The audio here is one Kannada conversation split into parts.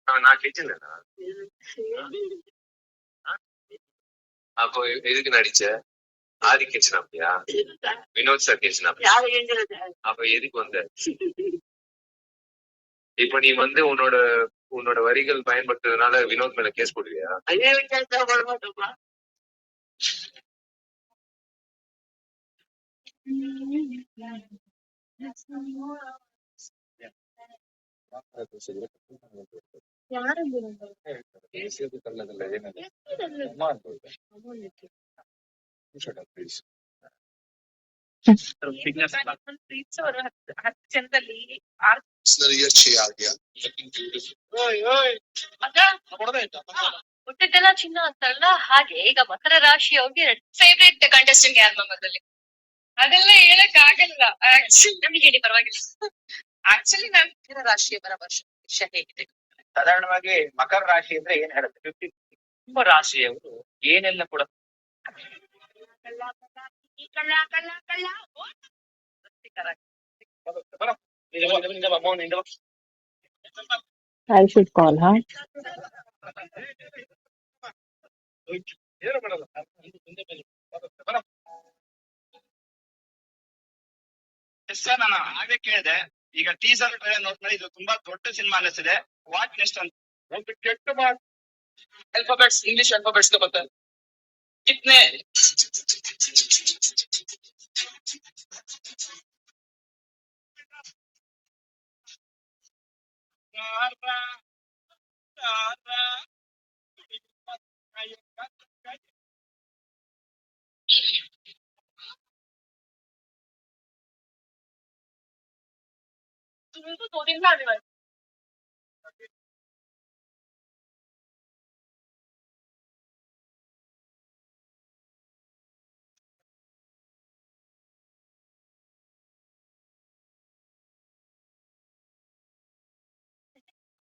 நான் கிச்சன்ல அப்போ எதுக்கு நடிச்ச? ஆதி கிச்சன் அப்படியா? வினோத் சார் கிச்சன் அப்படியா? அப்ப எதுக்கு வந்த? இப்ப நீ வந்து உன்னோட வரிகள் பயன்படுத்துறதுனால வினோத் மேல கேஸ் போடுவியா? ಹುಟ್ಟಿದ್ದೆಲ್ಲ ಚಿನ್ನ ಅಂತಾರಲ್ಲ ಹಾಗೆ ಈಗ ಮಕರ ರಾಶಿಯವ್ರಿಗೆ ಫೇವ್ರೇಟ್ ಕಂಟೆಸ್ಟೆಂಟ್ ಯಾರು ನಮ್ಮದಲ್ಲಿ? ಅದೆಲ್ಲ ಹೇಳಕ್ ಆಗಲ್ಲ. ನಮಗೆ ಹೇಳಿ ಪರವಾಗಿಲ್ಲ. ಆಕ್ಚುಲಿ ನಾನು ಮಕರ ರಾಶಿಯವರ ವರ್ಷ ಹೇಗಿದೆ? ಸಾಧಾರಣವಾಗಿ ಮಕರ ರಾಶಿ ಅಂದ್ರೆ ಏನ್ ಹೇಳುತ್ತೆ? ತುಂಬ ರಾಶಿಯವರು ಏನೆಲ್ಲ ಕೂಡ I should call her. ನಾನು ಹಾಗೆ ಕೇಳಿದೆ. ಈಗ ಟೀಸರ್ ಟ್ರೈಲರ್ ನೋಡ್ಮೇಲೆ ಇದು ತುಂಬಾ ದೊಡ್ಡ ಸಿನಿಮಾ ಅನಿಸಿದೆ. ವಾಟ್ ನೆಕ್ಸ್ಟ್ ಅಂತ ಒಂದು ಕೆಟ್ಟ ಮಾತು ಅಲ್ಫಾಬೆಟ್ಸ್ ಇಂಗ್ಲಿಷ್ ಅಲ್ಫಾಬೆಟ್ಸ್ ಬರುತ್ತೆ. कितने दो दिन में आने वाले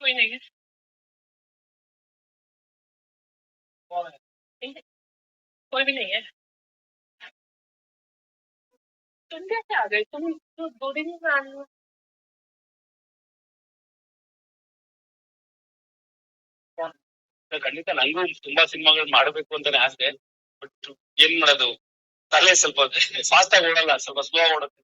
कोई नहीं है। कोई भी नहीं है। तुम कैसे आ गए? तुम तो 2 दिन में आने वाले। ಖಂಡಿತ ನಂಗೂ ತುಂಬಾ ಸಿನಿಮಾಗಳು ಮಾಡಬೇಕು ಅಂತಾನೆ ಆಸೆ. ಬಟ್ ಏನ್ ಮಾಡೋದು, ತಲೆ ಸ್ವಲ್ಪ ಫಾಸ್ಟ್ ಆಗಿ ಓಡಲ್ಲ, ಸ್ವಲ್ಪ ಸ್ಲೋ ಓಡುತ್ತೆ.